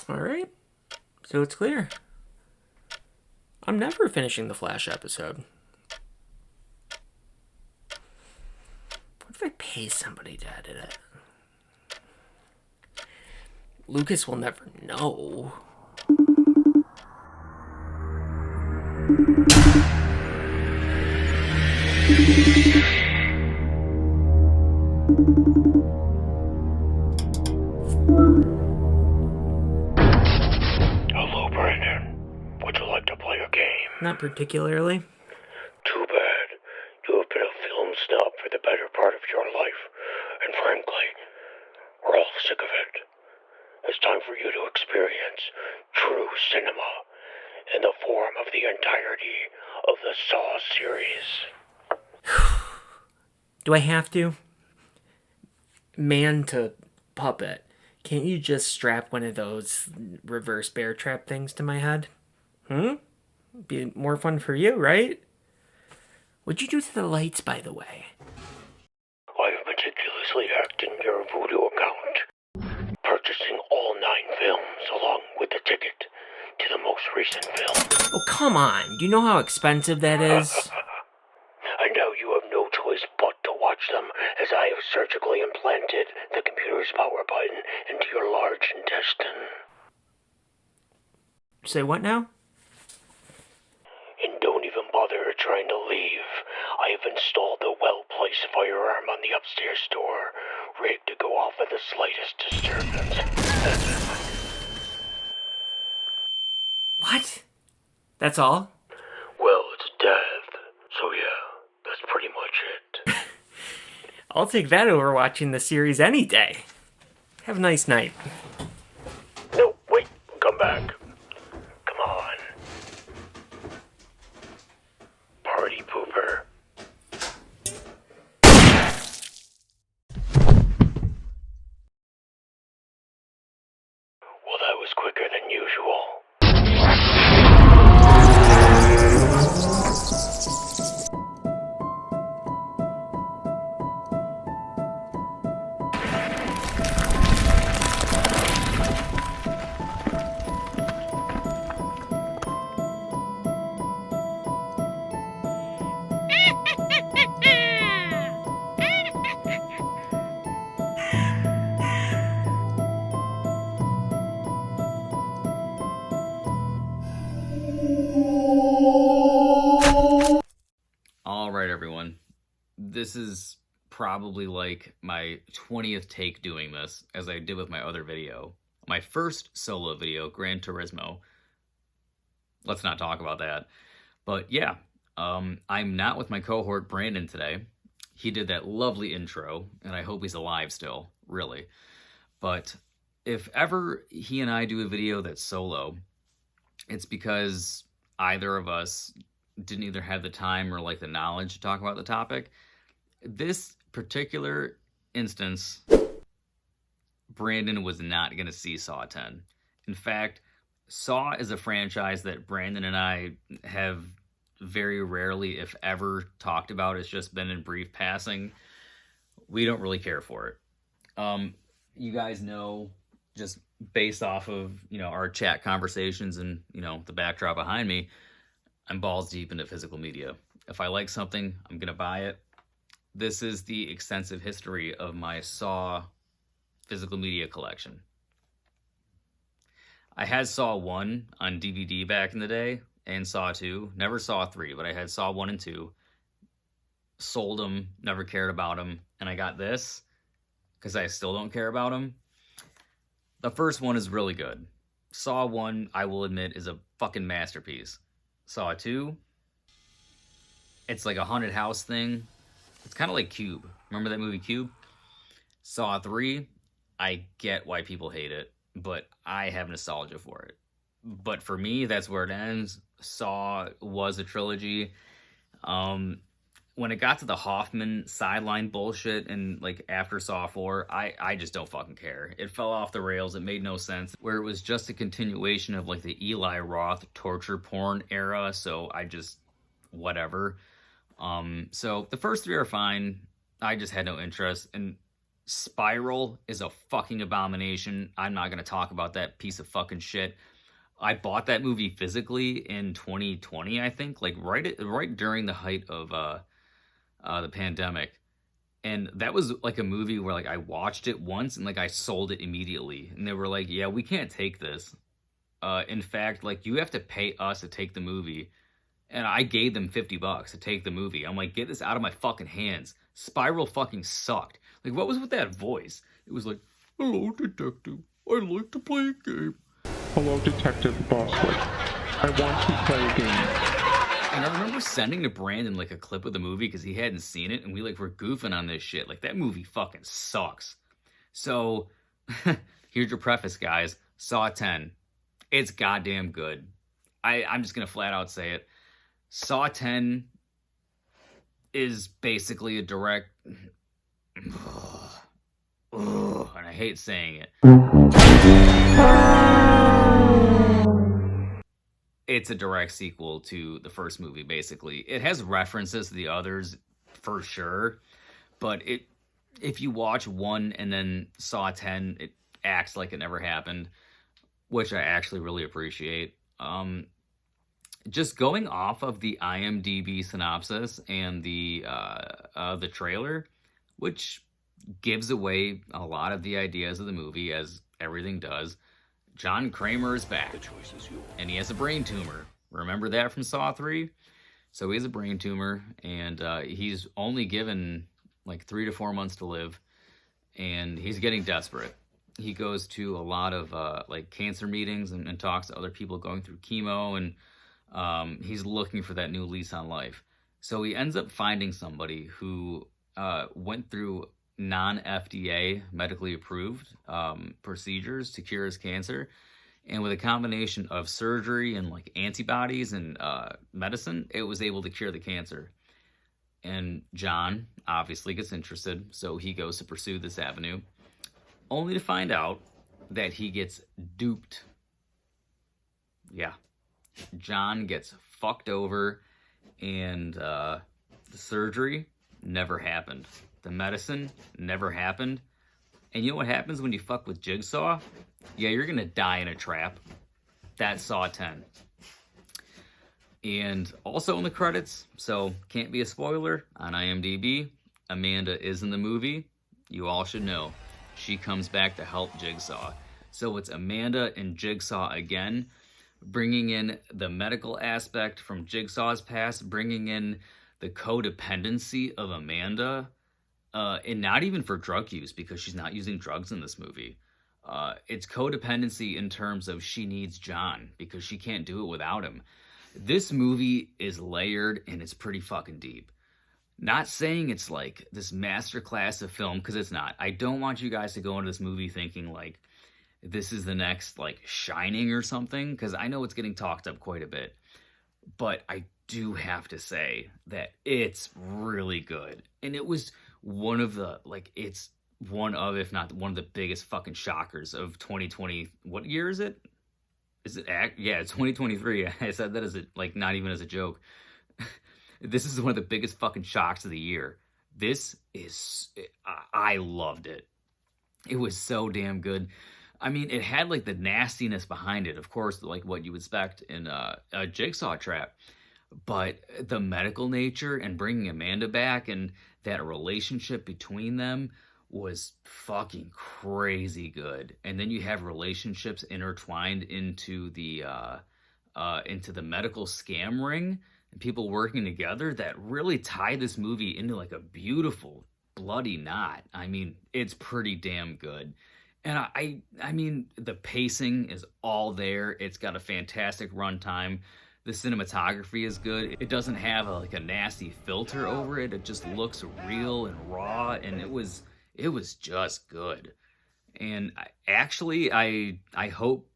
All right, so it's clear. I'm never finishing the Flash episode. What if I pay somebody to edit it? Lucas will never know. Hello, Brandon. Would you like to play a game? Not particularly. Too bad. You have been a film snob for the better part of your life, and frankly, we're all sick of it. It's time for you to experience true cinema in the form of the entirety of the Saw series. Do I have to? Man to puppet. Can't you just strap one of those reverse bear trap things to my head? Be more fun for you, right? What'd you do to the lights, by the way? I have meticulously hacked in your voodoo account, purchasing all 9 films along with the ticket to the most recent film. Oh, come on. Do you know how expensive that is? And now you have no choice but to watch them, as I have surgically implanted the computer's power button into your large intestine. Say what now? And don't even bother trying to leave. I have installed the well-placed firearm on the upstairs door, rigged to go off at the slightest disturbance. What? That's all? Well, it's death, so yeah, that's pretty much it. I'll take that over watching the series any day. Have a nice night. No, wait, come back. Come on. Party pooper. Well, that was quicker than usual. All right, everyone. This is probably like my 20th take doing this, as I did with my other video. My first solo video, Gran Turismo. Let's not talk about that. But yeah, I'm not with my cohort Brandon today. He did that lovely intro, and I hope he's alive still, really. But if ever he and I do a video that's solo, it's because either of us didn't either have the time or like the knowledge to talk about the topic. This particular instance, Brandon was not going to see Saw 10. In fact, Saw is a franchise that Brandon and I have very rarely, if ever, talked about. It's just been in brief passing. We don't really care for it. You guys know, just based off of, our chat conversations and, the backdrop behind me, I'm balls deep into physical media. If I like something, I'm going to buy it. This is the extensive history of my Saw physical media collection. I had Saw 1 on DVD back in the day, and Saw 2. Never Saw 3, but I had Saw 1 and 2. Sold them, never cared about them, and I got this, because I still don't care about them. The first one is really good. Saw 1, I will admit, is a fucking masterpiece. Saw 2, it's like a haunted house thing. It's kind of like Cube. Remember that movie Cube? Saw 3, I get why people hate it, but I have nostalgia for it. But for me, that's where it ends. Saw was a trilogy. When it got to the Hoffman sideline bullshit and like after Saw 4, I just don't fucking care. It fell off the rails. It made no sense. Where it was just a continuation of like the Eli Roth torture porn era. So I just, whatever. So the first 3 are fine. I just had no interest. And Spiral is a fucking abomination. I'm not going to talk about that piece of fucking shit. I bought that movie physically in 2020, I think, like right during the height of the pandemic. And that was like a movie where like I watched it once and like I sold it immediately. And they were like, "Yeah, we can't take this. In fact, like you have to pay us to take the movie." And I gave them $50 to take the movie. I'm like, "Get this out of my fucking hands." Spiral fucking sucked. Like, what was with that voice? It was like, "Hello, detective. I'd like to play a game." Hello, Detective Bosswood. I want to play a game. And I remember sending to Brandon like a clip of the movie because he hadn't seen it, and we like were goofing on this shit. Like that movie fucking sucks. So here's your preface, guys. Saw 10. It's goddamn good. I'm just gonna flat out say it. Saw 10 is basically a direct. And I hate saying it. It's a direct sequel to the first movie, basically. It has references to the others for sure, but if you watch 1 and then Saw 10, it acts like it never happened, which I actually really appreciate. Just going off of the IMDb synopsis and the trailer, which gives away a lot of the ideas of the movie, as everything does. John Kramer is back, and he has a brain tumor. Remember that from Saw 3? So he has a brain tumor, and he's only given like 3 to 4 months to live, and he's getting desperate. He goes to a lot of like cancer meetings and talks to other people going through chemo, and he's looking for that new lease on life. So he ends up finding somebody who went through non-FDA medically approved procedures to cure his cancer, and with a combination of surgery and like antibodies and medicine, it was able to cure the cancer. And John obviously gets interested, so he goes to pursue this avenue, only to find out that he gets duped. Yeah, John gets fucked over, and the surgery never happened. The medicine never happened. And you know what happens when you fuck with Jigsaw? Yeah, you're gonna die in a trap. That's Saw 10. And also in the credits, so can't be a spoiler, on IMDb, Amanda is in the movie. You all should know. She comes back to help Jigsaw. So it's Amanda and Jigsaw again, bringing in the medical aspect from Jigsaw's past, bringing in the codependency of Amanda, and not even for drug use, because she's not using drugs in this movie. It's codependency in terms of she needs John because she can't do it without him. This movie is layered and it's pretty fucking deep. Not saying it's like this masterclass of film, because it's not. I don't want you guys to go into this movie thinking like this is the next like Shining or something, because I know it's getting talked up quite a bit. But I do have to say that it's really good. And it was one of the, like, it's one of, if not one of the biggest fucking shockers of 2020. What year is it? Is it yeah, it's 2023. I said that as a, like, not even as a joke. This is one of the biggest fucking shocks of the year. This is, I loved it. It was so damn good. I mean, it had like the nastiness behind it, of course, like what you would expect in a Jigsaw trap. But the medical nature and bringing Amanda back and that relationship between them was fucking crazy good. And then you have relationships intertwined into the medical scam ring and people working together that really tie this movie into like a beautiful bloody knot. I mean, it's pretty damn good. And I mean, the pacing is all there. It's got a fantastic runtime. The cinematography is good. It doesn't have like a nasty filter over it. It just looks real and raw, and it was just good. And I hope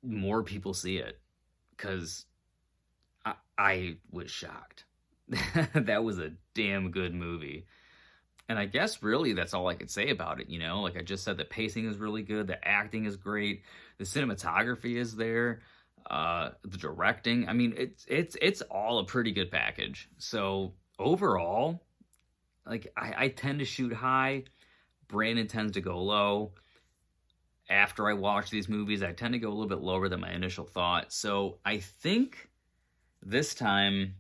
more people see it, because I was shocked. That was a damn good movie. And I guess really that's all I could say about it, you know? Like I just said, the pacing is really good, the acting is great, the cinematography is there, the directing. I mean, it's all a pretty good package. So overall, like I tend to shoot high, Brandon tends to go low. After I watch these movies, I tend to go a little bit lower than my initial thought. So I think this time,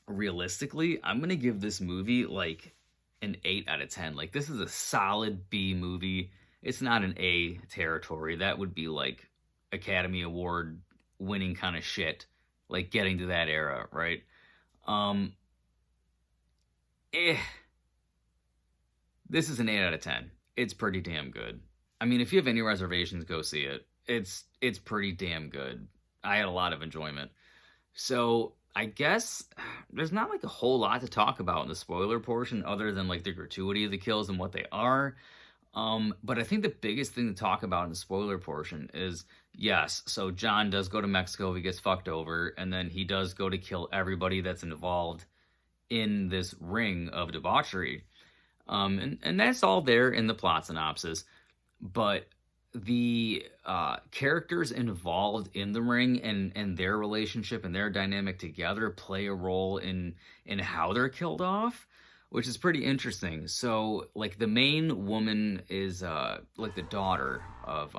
realistically, I'm going to give this movie like an 8 out of 10. Like, this is a solid B movie. It's not an A territory. That would be like Academy Award winning kind of shit. Like, getting to that era, right? This is an 8 out of 10. It's pretty damn good. I mean, if you have any reservations, go see it. It's pretty damn good. I had a lot of enjoyment. So I guess there's not like a whole lot to talk about in the spoiler portion other than like the gratuity of the kills and what they are. But I think the biggest thing to talk about in the spoiler portion is, yes, so John does go to Mexico, he gets fucked over, and then he does go to kill everybody that's involved in this ring of debauchery. And that's all there in the plot synopsis. But the characters involved in the ring and their relationship and their dynamic together play a role in how they're killed off, which is pretty interesting. So, like, the main woman is like the daughter of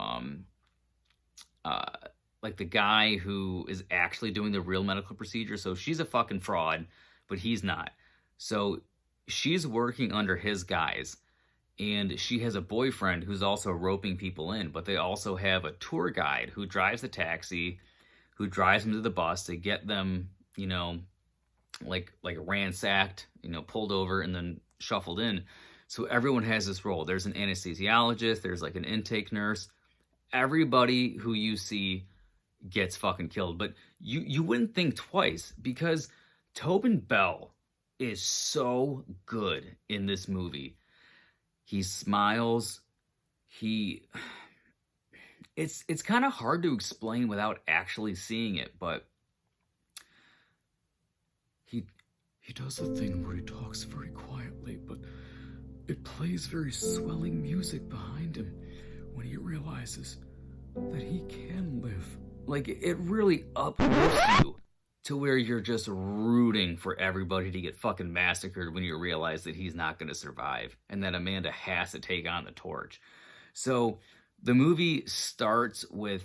like the guy who is actually doing the real medical procedure. So she's a fucking fraud, but he's not. So she's working under his guise. And she has a boyfriend who's also roping people in, but they also have a tour guide who drives the taxi, who drives them to the bus to get them, you know, like ransacked, you know, pulled over and then shuffled in. So everyone has this role. There's an anesthesiologist, there's like an intake nurse. Everybody who you see gets fucking killed. But you wouldn't think twice, because Tobin Bell is so good in this movie. He smiles. It's kind of hard to explain without actually seeing it, but he does a thing where he talks very quietly, but it plays very swelling music behind him when he realizes that he can live. Like, it really uplifts you to where you're just rooting for everybody to get fucking massacred when you realize that he's not going to survive and that Amanda has to take on the torch. So the movie starts with,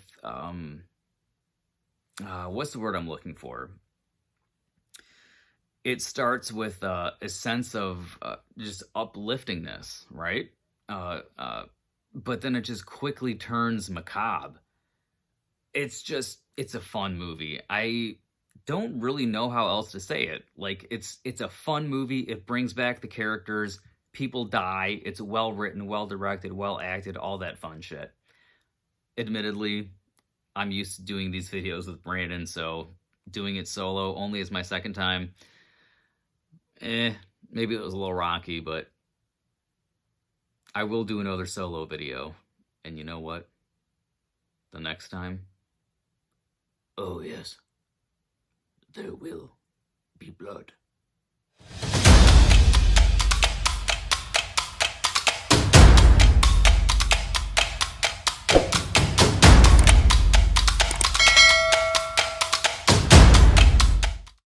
what's the word I'm looking for? It starts with a sense of just upliftingness, right? But then it just quickly turns macabre. It's a fun movie. I don't really know how else to say it. Like, it's a fun movie. It brings back the characters. People die. It's well written, well directed, well acted, all that fun shit. Admittedly, I'm used to doing these videos with Brandon, so doing it solo only is my second time. Maybe it was a little rocky, but I will do another solo video. And you know what? The next time, oh yes, there will be blood.